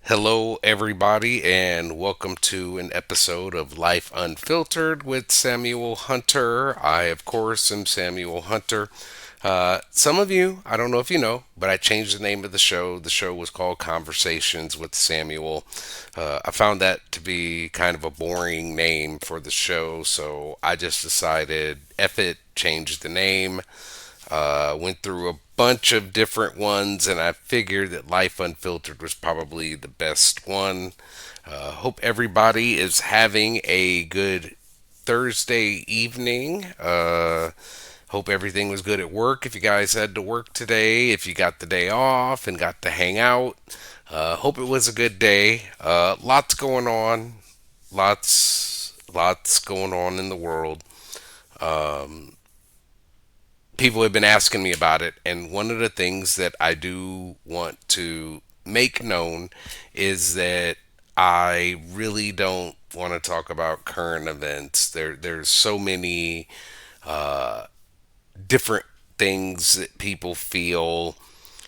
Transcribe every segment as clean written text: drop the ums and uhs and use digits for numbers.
Hello, everybody, and welcome to an episode of Life Unfiltered with Samuel Hunter. I, of course, am Samuel Hunter. Some of you, I don't know if you know, but I changed the name of the show. The show was called Conversations with Samuel. I found that to be kind of a boring name for the show, so I just decided, F it, change the name. Went through a bunch of different ones, and I figured that Life Unfiltered was probably the best one. Hope everybody is having a good Thursday evening. Hope everything was good at work. If you guys had to work today, if you got the day off and got to hang out, hope it was a good day. Lots going on. Lots going on in the world. People have been asking me about it, and one of the things that I do want to make known is that I really don't want to talk about current events. There's so many different things that people feel,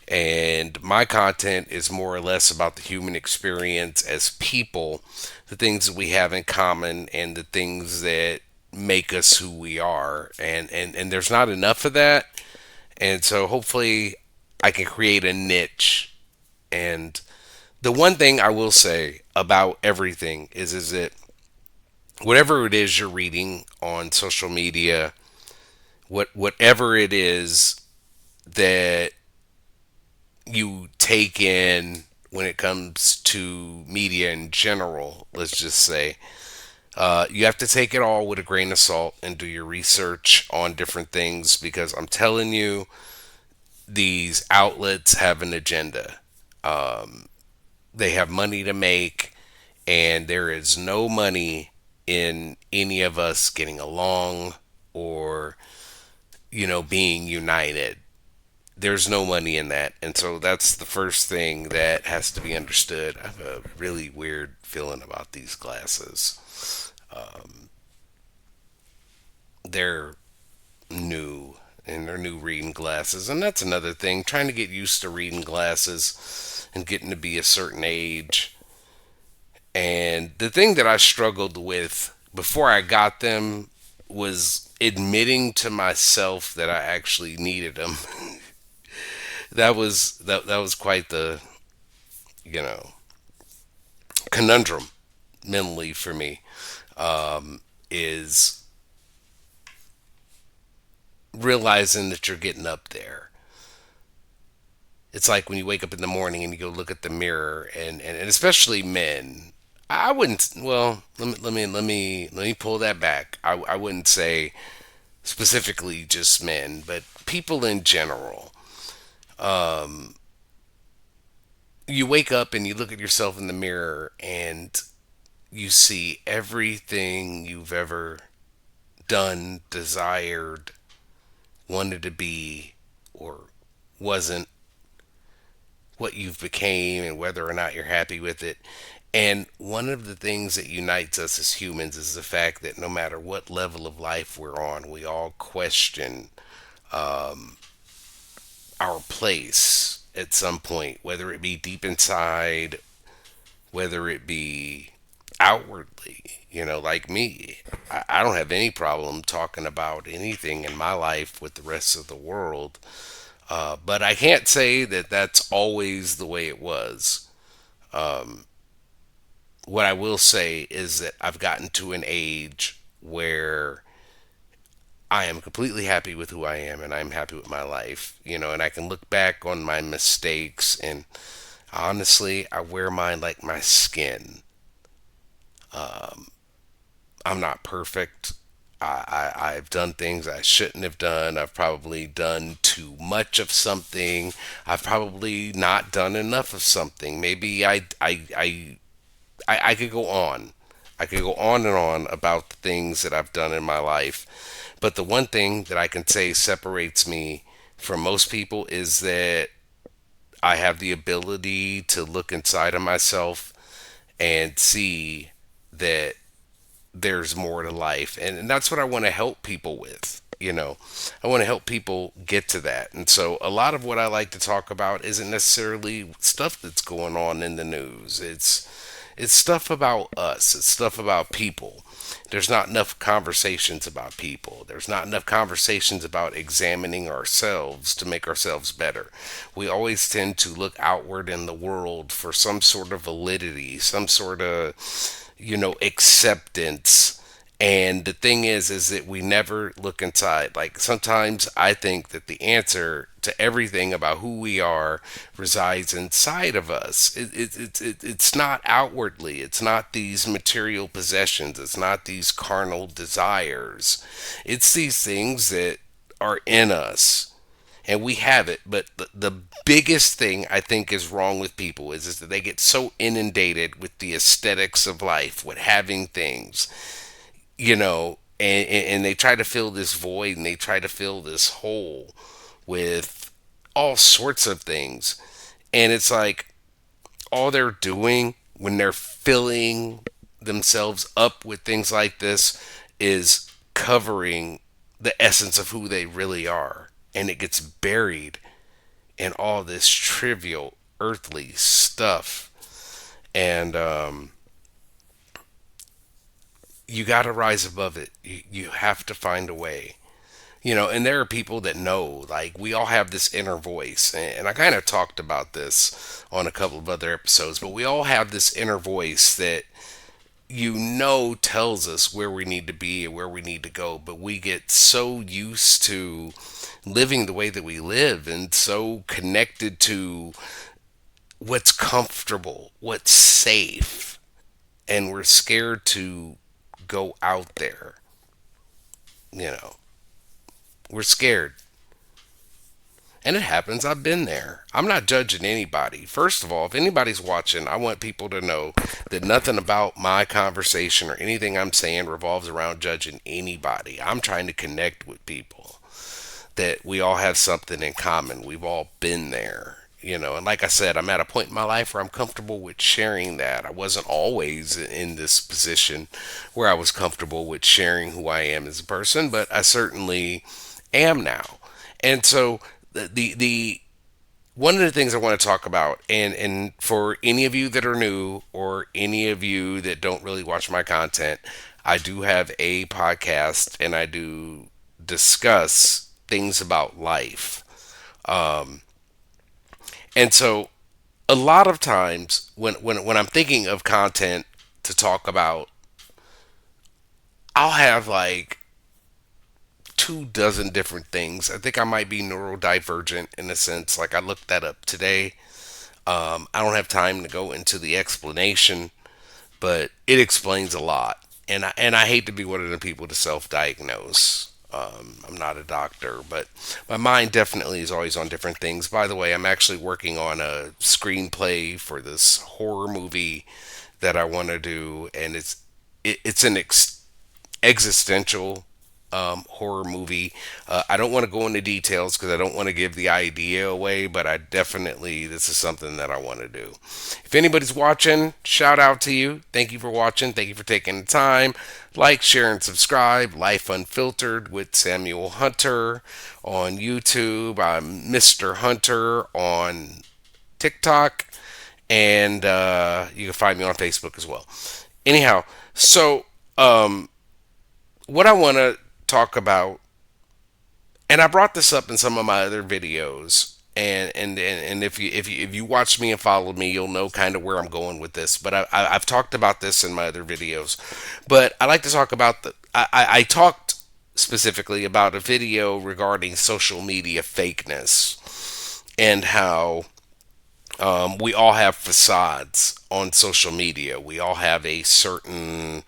and my content is more or less about the human experience as people, the things that we have in common, and the things that make us who we are. And there's not enough of that, and so hopefully I can create a niche. And the one thing I will say about everything is that whatever it is you're reading on social media, whatever it is that you take in when it comes to media in general, let's just say, you have to take it all with a grain of salt and do your research on different things, because I'm telling you, these outlets have an agenda. They have money to make, and there is no money in any of us getting along or, being united. There's no money in that. And so that's the first thing that has to be understood. I have a really weird feeling about these glasses. They're new, and they're new reading glasses. And that's another thing, trying to get used to reading glasses and getting to be a certain age. And the thing that I struggled with before I got them was admitting to myself that I actually needed them. That was quite the, you know, conundrum mentally for me. Is realizing that you're getting up there. It's like when you wake up in the morning and you go look at the mirror, and especially men. I wouldn't. Well, let me pull that back. I wouldn't say specifically just men, but people in general. You wake up and you look at yourself in the mirror, and you see everything you've ever done, desired, wanted to be, or wasn't, what you've became, and whether or not you're happy with it. And one of the things that unites us as humans is the fact that no matter what level of life we're on, we all question our place at some point, whether it be deep inside, whether it be outwardly. Like me, I don't have any problem talking about anything in my life with the rest of the world. But I can't say that that's always the way it was. What I will say is that I've gotten to an age where I am completely happy with who I am, and I'm happy with my life, and I can look back on my mistakes, and honestly, I wear mine like my skin. I'm not perfect. I've done things I shouldn't have done. I've probably done too much of something. I've probably not done enough of something. Maybe I could go on. I could go on and on about the things that I've done in my life. But the one thing that I can say separates me from most people is that I have the ability to look inside of myself and see that there's more to life. And that's what I want to help people with. You know, I want to help people get to that. And so a lot of what I like to talk about isn't necessarily stuff that's going on in the news. It's stuff about us. It's stuff about people. There's not enough conversations about people. There's not enough conversations about examining ourselves to make ourselves better. We always tend to look outward in the world for some sort of validity, some sort of, acceptance. And the thing is that we never look inside. Like sometimes I think that the answer to everything about who we are resides inside of us. It's not outwardly. It's not these material possessions. It's not these carnal desires. It's these things that are in us and we have it. But the biggest thing I think is wrong with people is that they get so inundated with the aesthetics of life, with having things, and they try to fill this void and they try to fill this hole with all sorts of things. And it's like all they're doing when they're filling themselves up with things like this is covering the essence of who they really are. And it gets buried in all this trivial earthly stuff. And you got to rise above it. You have to find a way. And there are people that know, like, we all have this inner voice. And I kind of talked about this on a couple of other episodes, but we all have this inner voice that tells us where we need to be and where we need to go. But we get so used to living the way that we live and so connected to what's comfortable, what's safe, and we're scared to go out there. You know, we're scared. And it happens. I've been there. I'm not judging anybody. First of all, if anybody's watching, I want people to know that nothing about my conversation or anything I'm saying revolves around judging anybody. I'm trying to connect with people, that we all have something in common. We've all been there. And like I said, I'm at a point in my life where I'm comfortable with sharing that. I wasn't always in this position where I was comfortable with sharing who I am as a person, but I certainly am now. And so the one of the things I want to talk about, and for any of you that are new or any of you that don't really watch my content, I do have a podcast and I do discuss things about life. And so a lot of times when I'm thinking of content to talk about, I'll have like 2 dozen different things. I think I might be neurodivergent in a sense. Like I looked that up today. I don't have time to go into the explanation, but it explains a lot. And I hate to be one of the people to self-diagnose. I'm not a doctor, but my mind definitely is always on different things. By the way, I'm actually working on a screenplay for this horror movie that I want to do, and it's an existential horror movie. I don't want to go into details because I don't want to give the idea away, but this is something that I want to do. If anybody's watching, shout out to you. Thank you for watching. Thank you for taking the time. Like, share, and subscribe. Life Unfiltered with Samuel Hunter on YouTube. I'm Mr. Hunter on TikTok. And you can find me on Facebook as well. Anyhow, so what I want to talk about, and I brought this up in some of my other videos, and if you watch me and followed me, you'll know kind of where I'm going with this. But I've talked about this in my other videos, but I like to talk about I talked specifically about a video regarding social media fakeness and how we all have facades on social media. We all have a certain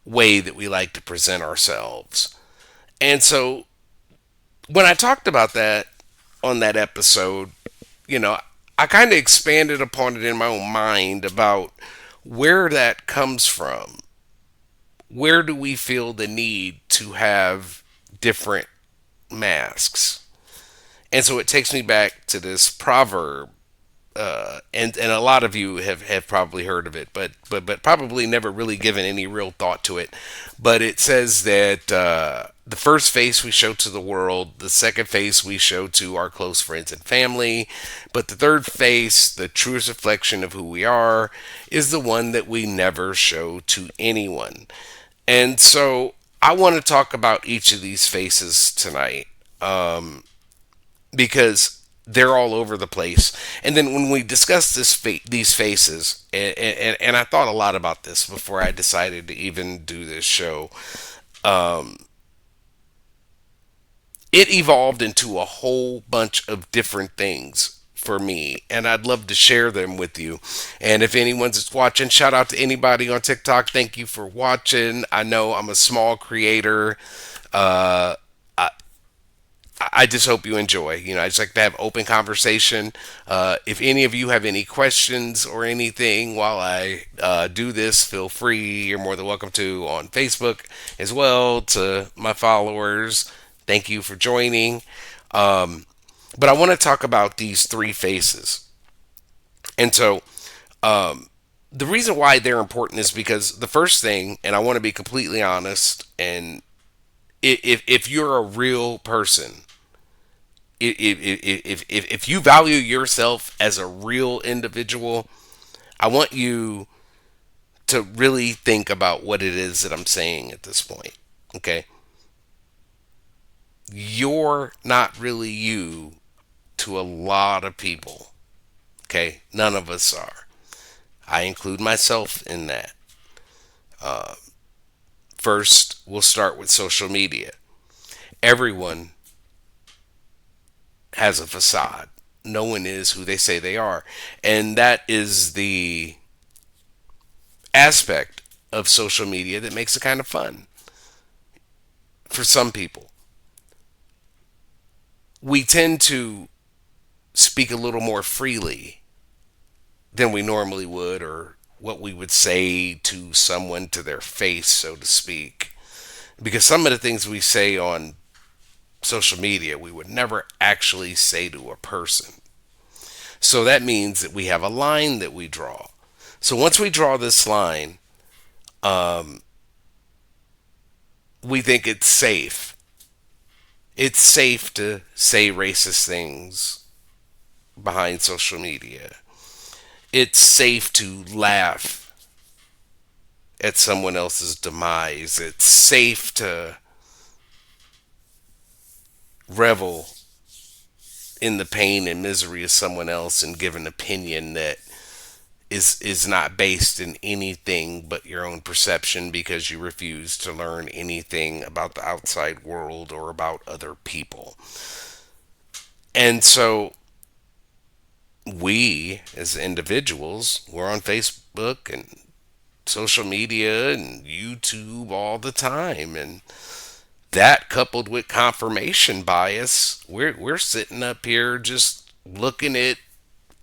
way that we like to present ourselves. And so when I talked about that on that episode, I kind of expanded upon it in my own mind about where that comes from. Where do we feel the need to have different masks? And so it takes me back to this proverb, and a lot of you have probably heard of it, but probably never really given any real thought to it. But it says that the first face we show to the world, the second face we show to our close friends and family, but the third face, the truest reflection of who we are, is the one that we never show to anyone. And so I want to talk about each of these faces tonight, because they're all over the place. And then when we discuss these faces, and I thought a lot about this before I decided to even do this show, it evolved into a whole bunch of different things for me, and I'd love to share them with you. And if anyone's watching, shout out to anybody on TikTok. Thank you for watching. I know I'm a small creator. uh I just hope you enjoy. I just like to have open conversation. If any of you have any questions or anything while I do this, feel free. You're more than welcome to on Facebook as well. To my followers, thank you for joining. But I want to talk about these three faces. And so the reason why they're important is because the first thing, and I want to be completely honest, and if you're a real person, if you value yourself as a real individual, I want you to really think about what it is that I'm saying at this point. Okay? You're not really you to a lot of people. Okay? None of us are. I include myself in that. First, we'll start with social media. Everyone has a facade. No one is who they say they are. And that is the aspect of social media that makes it kind of fun for some people. We tend to speak a little more freely than we normally would, or what we would say to someone to their face, so to speak. Because some of the things we say on social media, we would never actually say to a person. So that means that we have a line that we draw. So once we draw this line, we think it's safe. It's safe to say racist things behind social media. It's safe to laugh at someone else's demise. It's safe to revel in the pain and misery of someone else and give an opinion that is not based in anything but your own perception, because you refuse to learn anything about the outside world or about other people. And so we as individuals, we're on Facebook and social media and YouTube all the time, and that coupled with confirmation bias, we're sitting up here just looking at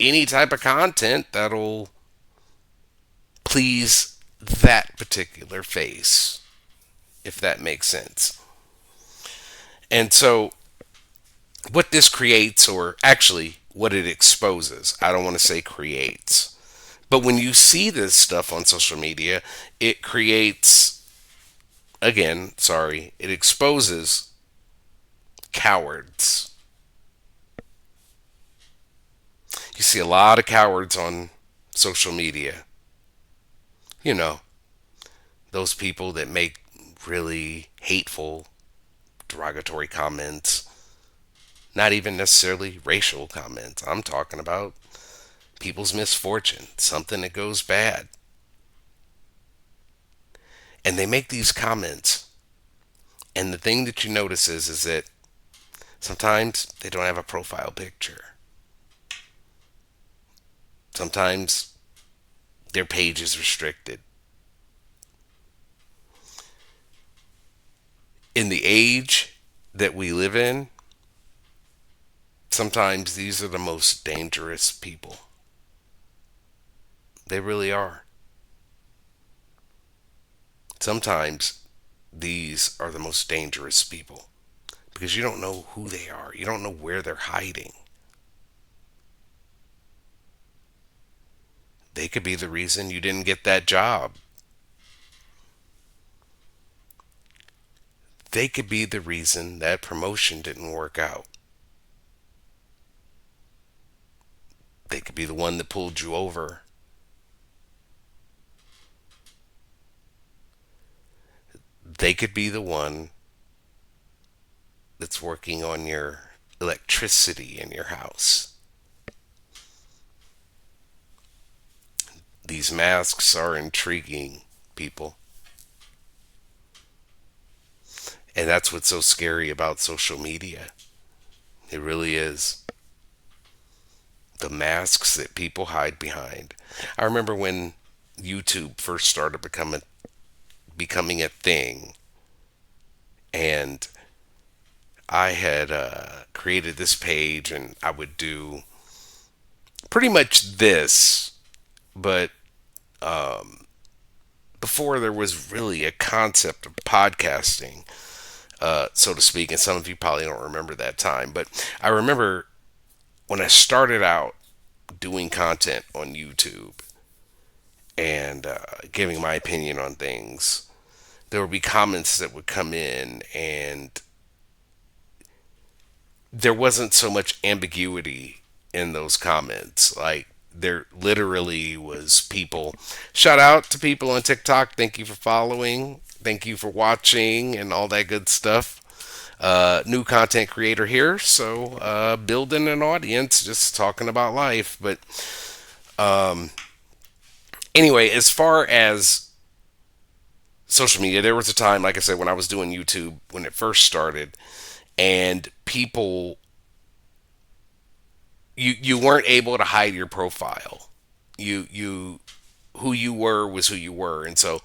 any type of content that'll please that particular face, if that makes sense. And so what this creates, or actually what it exposes, I don't want to say creates, but when you see this stuff on social media, it creates, again, sorry, it exposes cowards. You see a lot of cowards on social media. You know, those people that make really hateful, derogatory comments. Not even necessarily racial comments. I'm talking about people's misfortune, something that goes bad. And they make these comments. And the thing that you notice is that sometimes they don't have a profile picture. Sometimes their page is restricted. In the age that we live in, sometimes these are the most dangerous people. They really are. Sometimes these are the most dangerous people because you don't know who they are. You don't know where they're hiding. They could be the reason you didn't get that job. They could be the reason that promotion didn't work out. They could be the one that pulled you over. They could be the one that's working on your electricity in your house. These masks are intriguing, people. And that's what's so scary about social media. It really is. The masks that people hide behind. I remember when YouTube first started becoming a thing, and I had created this page, and I would do pretty much this, but before there was really a concept of podcasting, so to speak, and some of you probably don't remember that time, but I remember when I started out doing content on YouTube and giving my opinion on things, there would be comments that would come in, and there wasn't so much ambiguity in those comments. Like, there literally was people, shout out to people on TikTok, thank you for following, thank you for watching, and all that good stuff. New content creator here, so building an audience, just talking about life. But anyway, as far as social media, there was a time, like I said, when I was doing YouTube when it first started, and people, you weren't able to hide your profile. You who you were was who you were, and so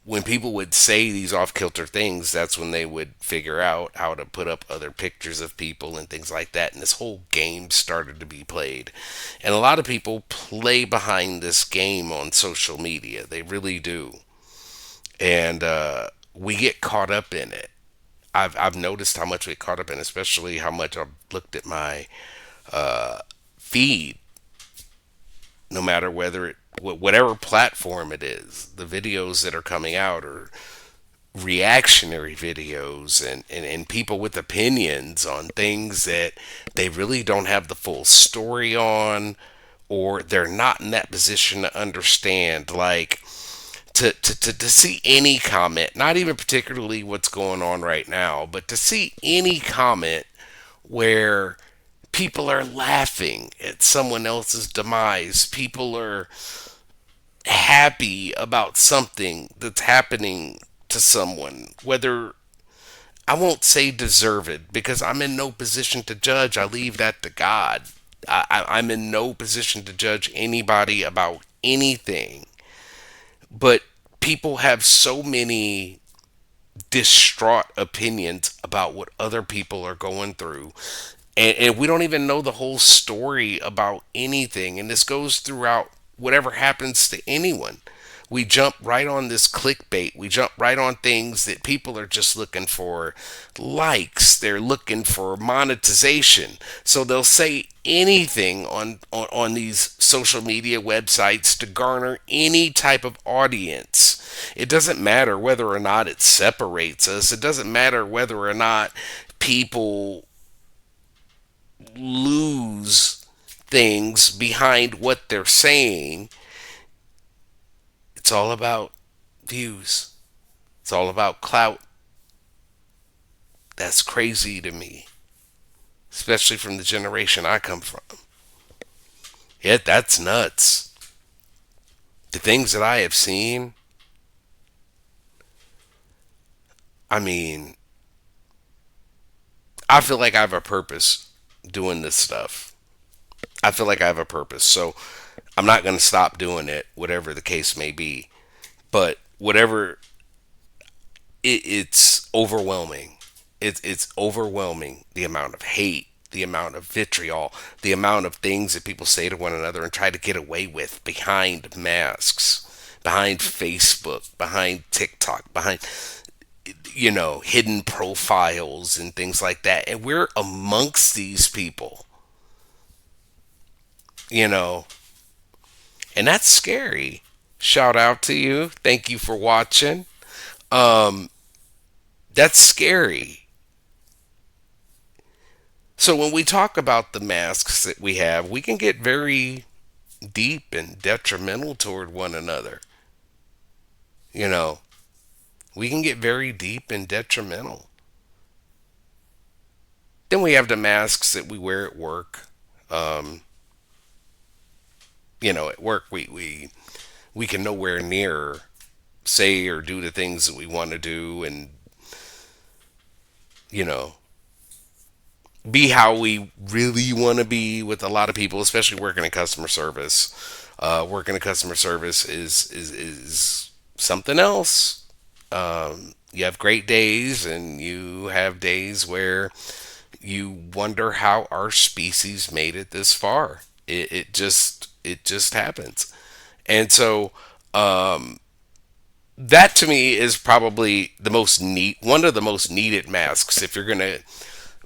when people would say these off kilter things, that's when they would figure out how to put up other pictures of people and things like that. And this whole game started to be played. And a lot of people play behind this game on social media. They really do. And we get caught up in it. I've noticed how much we get caught up in, especially how much I've looked at my feed, no matter whether it, whatever platform it is, the videos that are coming out are reactionary videos, and people with opinions on things that they really don't have the full story on, or they're not in that position to understand. Like, to see any comment, not even particularly what's going on right now, but to see any comment where people are laughing at someone else's demise, people are happy about something that's happening to someone, whether, I won't say deserved because I'm in no position to judge. I leave that to God. I'm in no position to judge anybody about anything. But people have so many distraught opinions about what other people are going through. And we don't even know the whole story about anything. And this goes throughout whatever happens to anyone. We jump right on this clickbait. We jump right on things that people are just looking for likes. They're looking for monetization. So they'll say anything on these social media websites to garner any type of audience. It doesn't matter whether or not it separates us. It doesn't matter whether or not people lose things behind what they're saying. It's all about views. It's all about clout. That's crazy to me, especially from the generation I come from. Yet that's nuts. The things that I have seen, I mean, I feel like I have a purpose doing this stuff. I feel like I have a purpose. So I'm not going to stop doing it, whatever the case may be. But whatever, it's overwhelming. It's overwhelming, the amount of hate, the amount of vitriol, the amount of things that people say to one another and try to get away with behind masks, behind Facebook, behind TikTok, behind, hidden profiles and things like that. And we're amongst these people, you know, and that's scary. Shout out to you. Thank you for watching. That's scary. So when we talk about the masks that we have, we can get very deep and detrimental toward one another. You know, we can get very deep and detrimental. Then we have the masks that we wear at work. Um, at work we can nowhere near say or do the things that we want to do, and you know be how we really want to be with a lot of people, especially working in customer service. Working in customer service is something else. You have great days, and you have days where you wonder how our species made it this far. It just happens, and so that to me is probably the most neat one of the most needed masks if you're gonna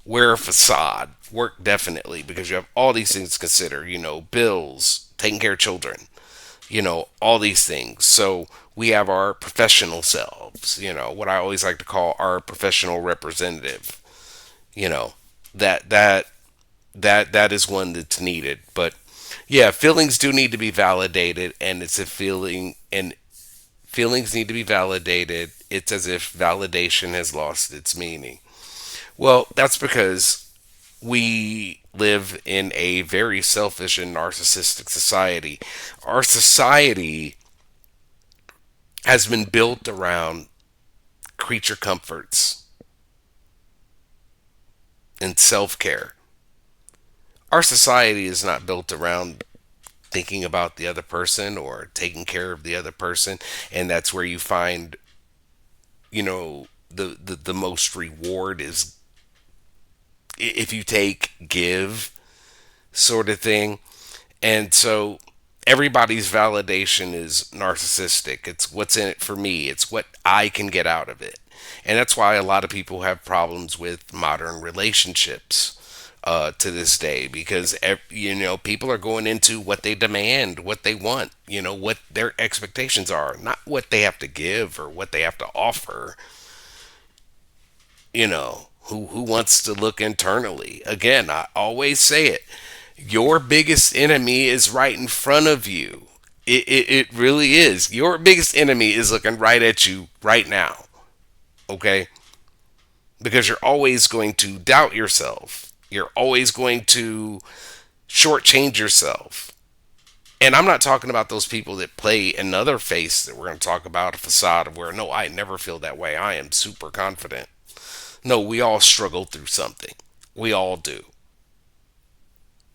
wear a facade. Work definitely, because you have all these things to consider. Bills, taking care of children, all these things. So we have our professional selves, what I always like to call our professional representative. You know, that is one that's needed. But yeah, feelings do need to be validated, and it's a feeling, and feelings need to be validated. It's as if validation has lost its meaning. Well, that's because we live in a very selfish and narcissistic society. Our society has been built around creature comforts and self care. Our society is not built around thinking about the other person or taking care of the other person. And that's where you find, the most reward is if you take, give sort of thing. And so everybody's validation is narcissistic. It's what's in it for me, it's what I can get out of it. And that's why a lot of people have problems with modern relationships to this day, because people are going into what they demand, what they want, what their expectations are, not what they have to give or what they have to offer. Who wants to look internally? Again, I always say it. Your biggest enemy is right in front of you. It really is. Your biggest enemy is looking right at you right now. Okay? Because you're always going to doubt yourself. You're always going to shortchange yourself. And I'm not talking about those people that play another face that we're going to talk about, a facade of where, no, I never feel that way. I am super confident. No, we all struggle through something. We all do.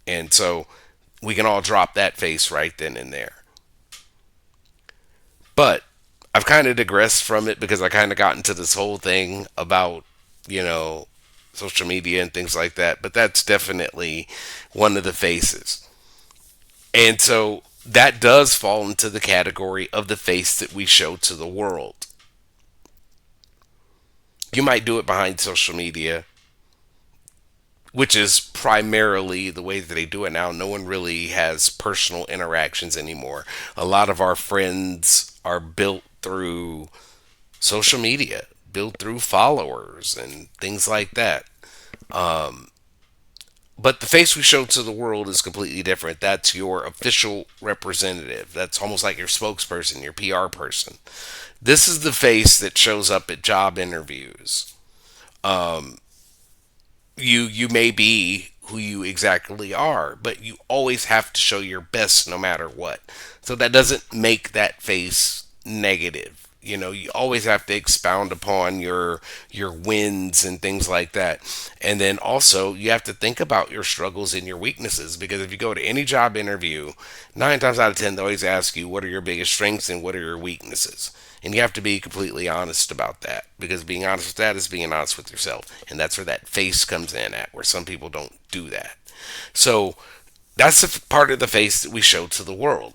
And so we can all drop that face right then and there. But I've kind of digressed from it because I kind of got into this whole thing about, you know, social media and things like that. But that's definitely one of the faces. And so that does fall into the category of the face that we show to the world. You might do it behind social media, which is primarily the way that they do it now. No one really has personal interactions anymore. A lot of our friends are built through social media, built through followers and things like that. But the face we show to the world is completely different. That's your official representative. That's almost like your spokesperson, your PR person. This is the face that shows up at job interviews. You may be who you exactly are, but you always have to show your best no matter what. So that doesn't make that face negative. You always have to expound upon your wins and things like that. And then also you have to think about your struggles and your weaknesses, because if you go to any job interview, 9 times out of 10 they always ask you what are your biggest strengths and what are your weaknesses. And you have to be completely honest about that, because being honest with that is being honest with yourself. And that's where that face comes in at, where some people don't do that. So that's the part of the face that we show to the world.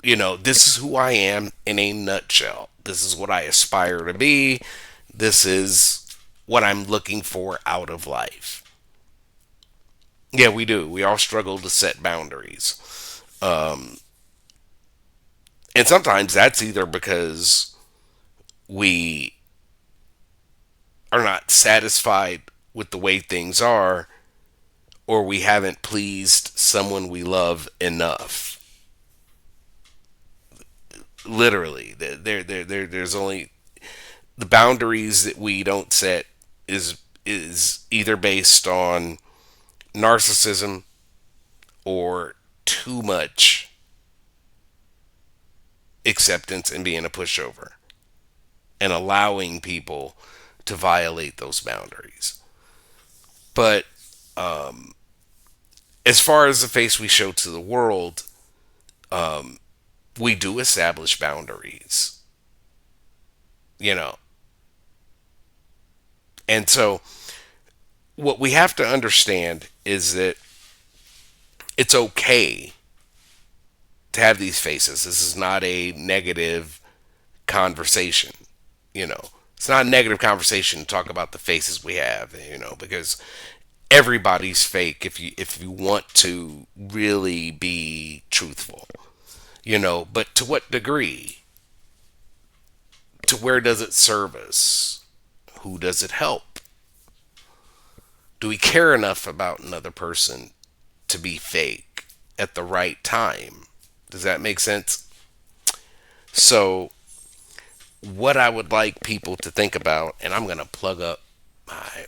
This is who I am in a nutshell. This is what I aspire to be. This is what I'm looking for out of life. Yeah, we do. We all struggle to set boundaries. And sometimes that's either because we are not satisfied with the way things are, or we haven't pleased someone we love enough. Literally, there's only the boundaries that we don't set is either based on narcissism or too much acceptance and being a pushover and allowing people to violate those boundaries. But as far as the face we show to the world, we do establish boundaries, you know. And so, what we have to understand is that it's okay to have these faces. This is not a negative conversation, you know. It's not a negative conversation to talk about the faces we have, because everybody's fake if you want to really be truthful, but to what degree? To where does it serve us? Who does it help? Do we care enough about another person to be fake at the right time? Does that make sense? So, what I would like people to think about, and I'm going to plug up my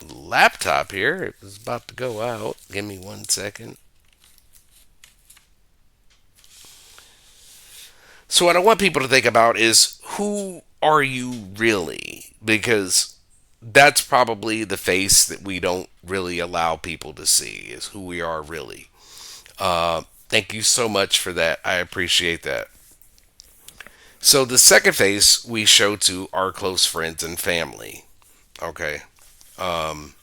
laptop here. It was about to go out. Give me 1 second. So, what I want people to think about is who are you really? Because that's probably the face that we don't really allow people to see, is who we are really. Thank you so much for that. I appreciate that. So, the second face we show to our close friends and family. Okay. Um,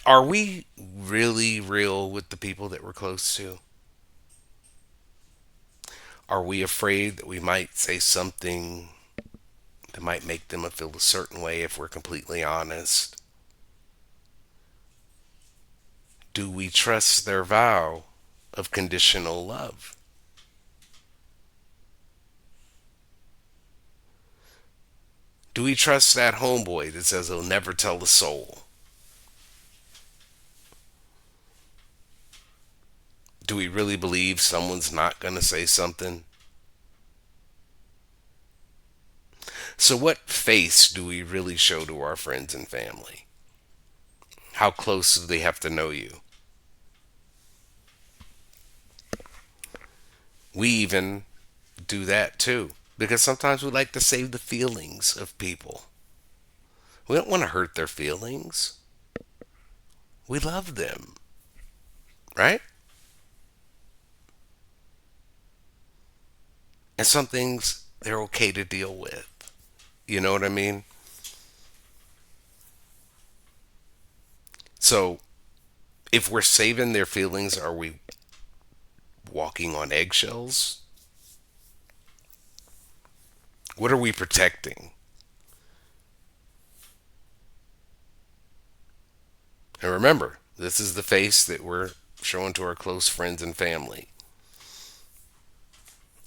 are we really real with the people that we're close to? Are we afraid that we might say something that might make them feel a certain way if we're completely honest? Do we trust their vow of conditional love? Do we trust that homeboy that says he'll never tell a soul? Do we really believe someone's not going to say something? So, what face do we really show to our friends and family? How close do they have to know you? We even do that too. Because sometimes we like to save the feelings of people. We don't want to hurt their feelings. We love them, right? And some things they're okay to deal with. You know what I mean? So, if we're saving their feelings, are we walking on eggshells? What are we protecting? And remember, this is the face that we're showing to our close friends and family.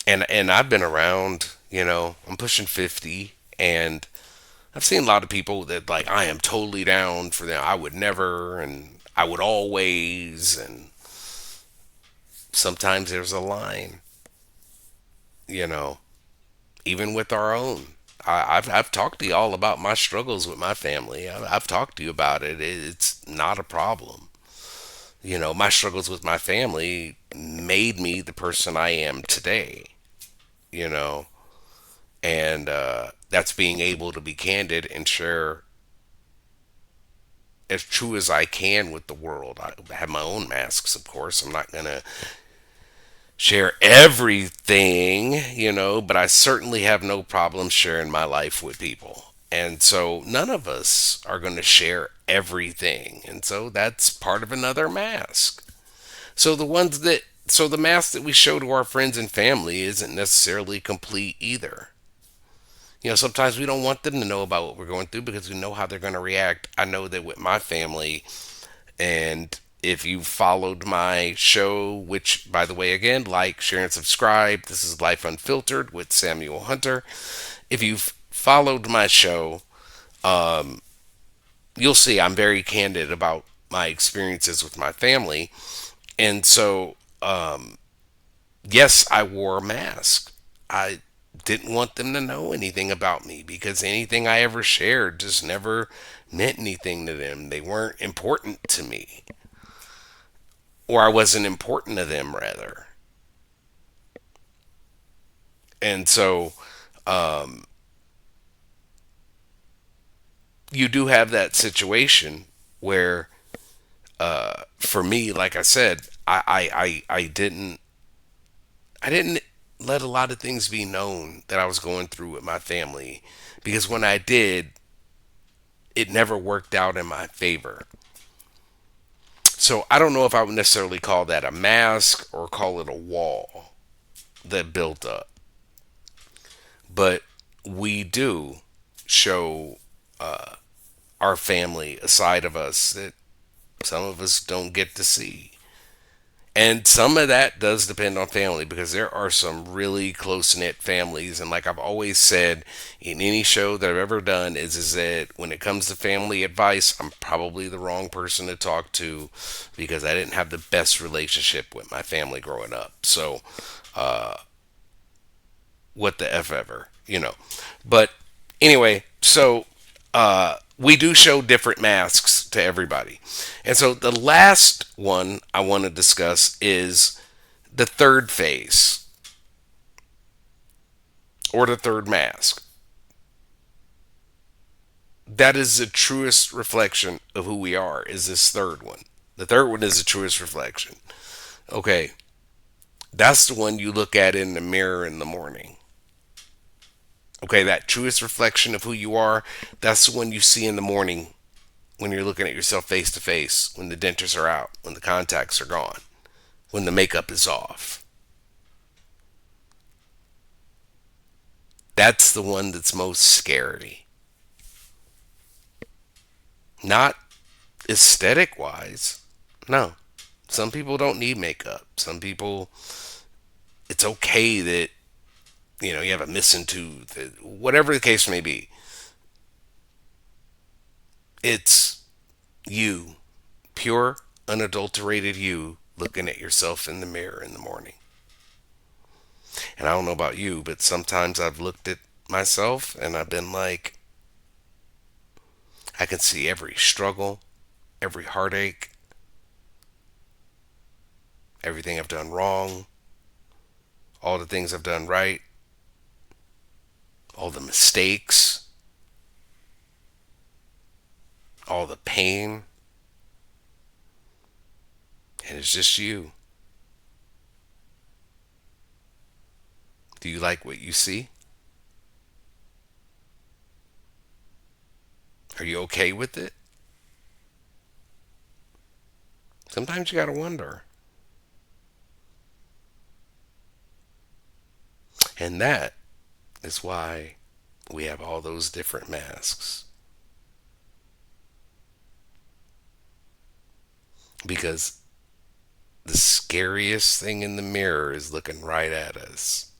And I've been around, I'm pushing 50, and I've seen a lot of people that like I am totally down for them. I would never and I would always, and sometimes there's a line, you know, even with our own. I've talked to you all about my struggles with my family. I've talked to you about it. It's not a problem. My struggles with my family made me the person I am today. You know, and that's being able to be candid and share as true as I can with the world. I have my own masks, of course. I'm not gonna share everything, but I certainly have no problem sharing my life with people. And so none of us are going to share everything. And so that's part of another mask. So the mask that we show to our friends and family isn't necessarily complete either. Sometimes we don't want them to know about what we're going through because we know how they're going to react. I know that with my family, and If you followed my show, which, by the way, again, like, share, and subscribe, this is Life Unfiltered with Samuel Hunter. If you've followed my show, you'll see I'm very candid about my experiences with my family. And so, yes, I wore a mask. I didn't want them to know anything about me because anything I ever shared just never meant anything to them. They weren't important to me, or I wasn't important to them, rather. And so, you do have that situation where, for me, like I said, I didn't let a lot of things be known that I was going through with my family, because when I did, it never worked out in my favor. So I don't know if I would necessarily call that a mask or call it a wall that built up, but we do show our family a side of us that some of us don't get to see. And some of that does depend on family, because there are some really close knit families. And like I've always said in any show that I've ever done, is that when it comes to family advice, I'm probably the wrong person to talk to, because I didn't have the best relationship with my family growing up. So, what the F ever, you know. But anyway, so we do show different masks to everybody. And so the last one I want to discuss is the third phase, or the third mask. That is the truest reflection of who we are, is this third one. The third one is the truest reflection. Okay, that's the one you look at in the mirror in the morning. Okay, that truest reflection of who you are, that's the one you see in the morning when you're looking at yourself face to face, when the dentures are out, when the contacts are gone, when the makeup is off. That's the one that's most scary. Not aesthetic wise. No. Some people don't need makeup. Some people, it's okay that, you have a missing tooth, whatever the case may be. It's you, pure, unadulterated you, looking at yourself in the mirror in the morning. And I don't know about you, but sometimes I've looked at myself and I've been like, I can see every struggle, every heartache, everything I've done wrong, all the things I've done right, all the mistakes, all the pain, and it's just you. Do you like what you see? Are you okay with it? Sometimes you gotta wonder. And that is why we have all those different masks. Because the scariest thing in the mirror is looking right at us.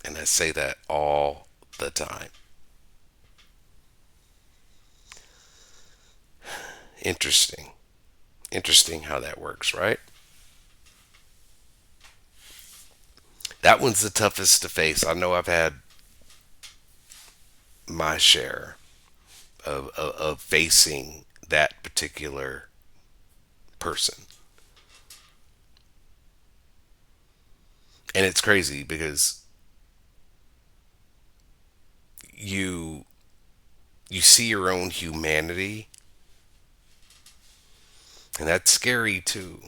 And I say that all the time. Interesting. Interesting how that works, right? That one's the toughest to face. I know I've had my share of facing that particular person. And it's crazy because you you see your own humanity, and that's scary too.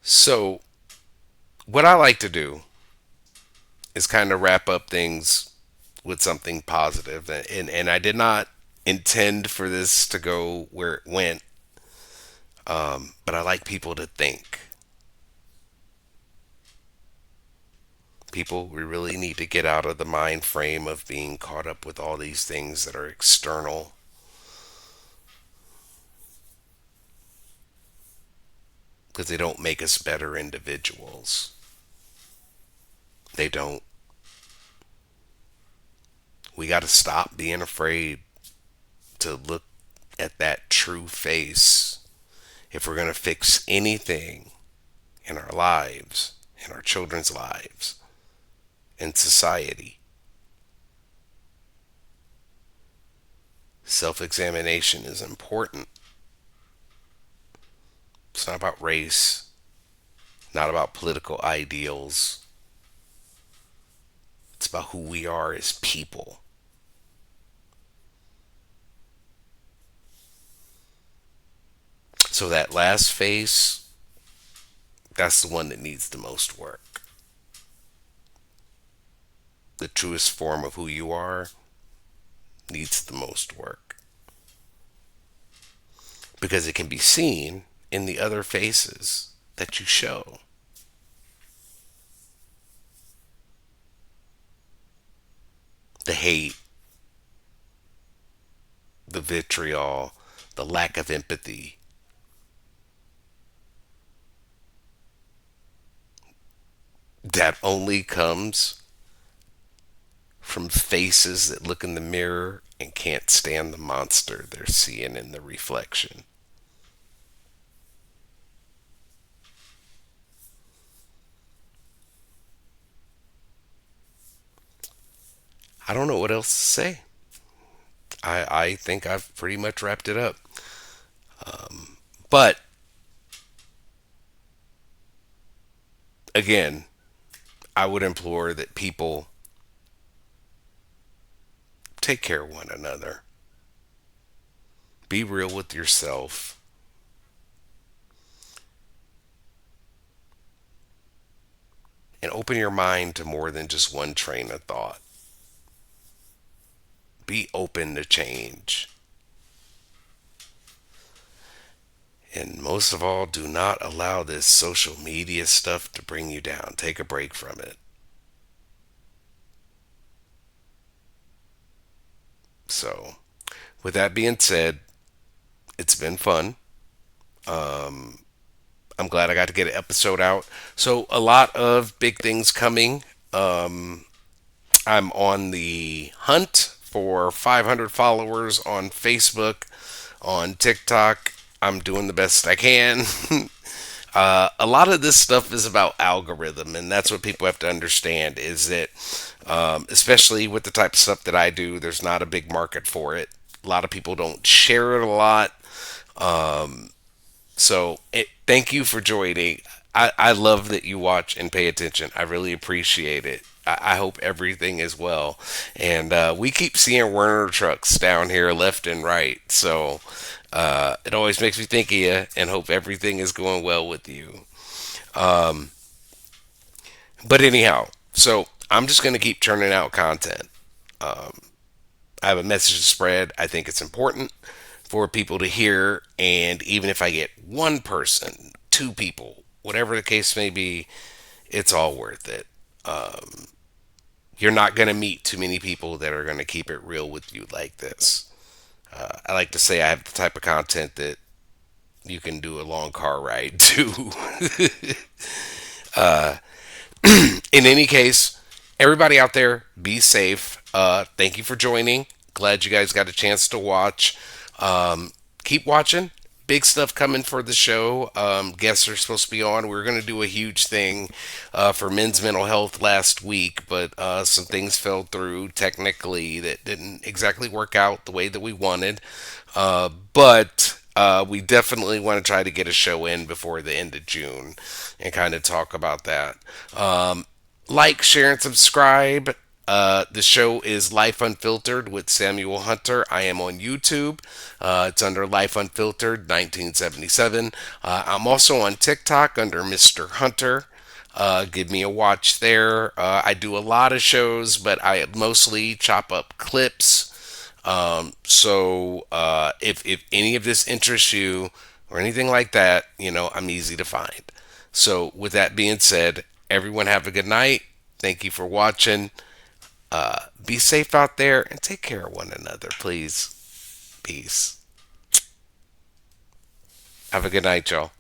So, what I like to do is kind of wrap up things with something positive. And I did not intend for this to go where it went, but I like people to think. People, we really need to get out of the mind frame of being caught up with all these things that are external because they don't make us better individuals. They don't. We got to stop being afraid to look at that true face if we're going to fix anything in our lives, in our children's lives, in society. Self examination is important. It's not about race, not about political ideals. It's about who we are as people. So that last face, that's the one that needs the most work. The truest form of who you are needs the most work. Because it can be seen in the other faces that you show. The hate, the vitriol, the lack of empathy. That only comes from faces that look in the mirror and can't stand the monster they're seeing in the reflection. I don't know what else to say. I think I've pretty much wrapped it up. But again, I would implore that people take care of one another. Be real with yourself. And open your mind to more than just one train of thought. Be open to change. And most of all, do not allow this social media stuff to bring you down. Take a break from it. So, with that being said, it's been fun. I'm glad I got to get an episode out. So, a lot of big things coming. I'm on the hunt for 500 followers on Facebook, on TikTok. I'm doing the best I can. A lot of this stuff is about algorithm, and that's what people have to understand is that, especially with the type of stuff that I do, there's not a big market for it. A lot of people don't share it a lot. Thank you for joining. I love that you watch and pay attention. I really appreciate it. I hope everything is well. And we keep seeing Werner trucks down here left and right. So it always makes me think of you and hope everything is going well with you. But anyhow, so I'm just going to keep churning out content. I have a message to spread. I think it's important for people to hear. And even if I get one person, two people, whatever the case may be, it's all worth it. You're not going to meet too many people that are going to keep it real with you like this. I like to say I have the type of content that you can do a long car ride to. In any case, everybody out there, be safe. Thank you for joining. Glad you guys got a chance to watch. Keep watching. Big stuff coming for the show. Guests are supposed to be on. We were going to do a huge thing for men's mental health last week, but some things fell through technically that didn't exactly work out the way that we wanted. But we definitely want to try to get a show in before the end of June and kind of talk about that. Like, share, and subscribe. The show is Life Unfiltered with Samuel Hunter. I am on YouTube. It's under Life Unfiltered 1977. I'm also on TikTok under Mr. Hunter. Give me a watch there. I do a lot of shows, but I mostly chop up clips. If any of this interests you or anything like that, I'm easy to find. So, with that being said, everyone have a good night. Thank you for watching. Be safe out there and take care of one another, please. Peace. Have a good night, y'all.